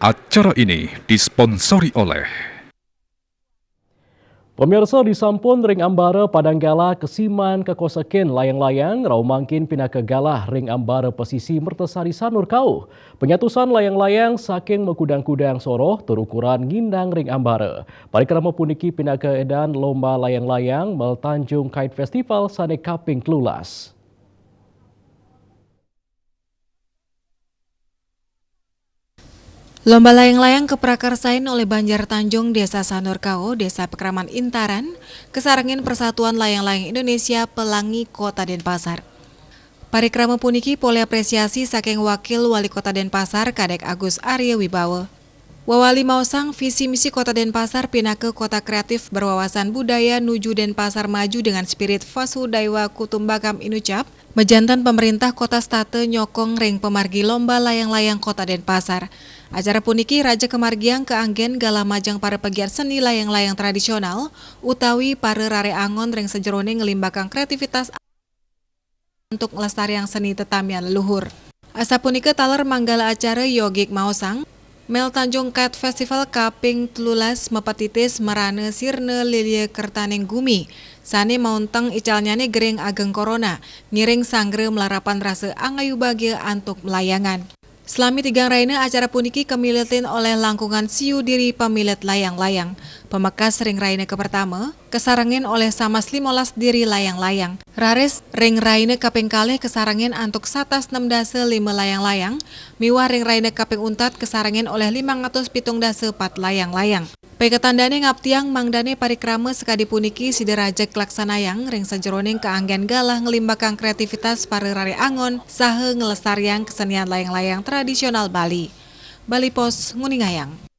Acara ini disponsori oleh Pemirsa di Sampun Ring Ambara Padanggala Kesiman Kekosakin layang-layang Raumangkin Pinaka Galah Ring Ambara Pesisi Mertesari Sanur Kau. Penyatusan layang-layang saking mekudang-kudang soroh terukuran ngindang Ring Ambara. Parikrama puniki Pinaka edan lomba layang-layang Mel Tanjung Kite Festival Sane Kaping Klulas. Lomba layang-layang keprakarsain oleh Banjar Tanjung, Desa Sanur Kau, Desa Pekraman Intaran, kesarengin Persatuan Layang-Layang Indonesia Pelangi Kota Denpasar. Parikrama puniki pole apresiasi saking Wakil Wali Kota Denpasar Kadek Agus Arya Wibawa. Wawali mausang visi misi Kota Denpasar pinake kota kreatif berwawasan budaya nuju Denpasar maju dengan spirit Vasudaiwa Kutumbakam Inucap, mejantan pemerintah Kota State nyokong ring pemargi lomba layang-layang Kota Denpasar. Acara puniki Raja Kemargiang keanggen gala majang para pegiat seni layang-layang tradisional, utawi para rare angon ring sejerone ngelimbakang kreativitas untuk melestariang seni tetamian leluhur. Asa punika taler manggala acara Yogik Mausang, Mel Tanjung Kite Festival Kaping Tlulas mepatitis merane sirne lilie kertaneng gumi. Sane maunteng icalnyane gering ageng corona, ngiring sangre melarapan rasa angayu bahagia antuk melayangan. Selami tigang raina acara puniki kemilitin oleh langkungan siu diri pemilit layang-layang. Pemekas ring raina ke pertama, kesarangin oleh samas 15 diri layang-layang. Rares ring raina kaping kalih kesarangin antuk satas 6 dase 5 layang-layang. Miwah ring raina kaping untat kesarangin oleh 500 pitung dase 4 layang-layang. Peketandane ngaptiang mangdane parikrama sekadi puniki siderajek laksanayang ring sajeroning keanggen galah ngelimbakang kreativitas para rare angon saha ngelestariang kesenian layang-layang tradisional Bali. Bali Pos Nguningayang.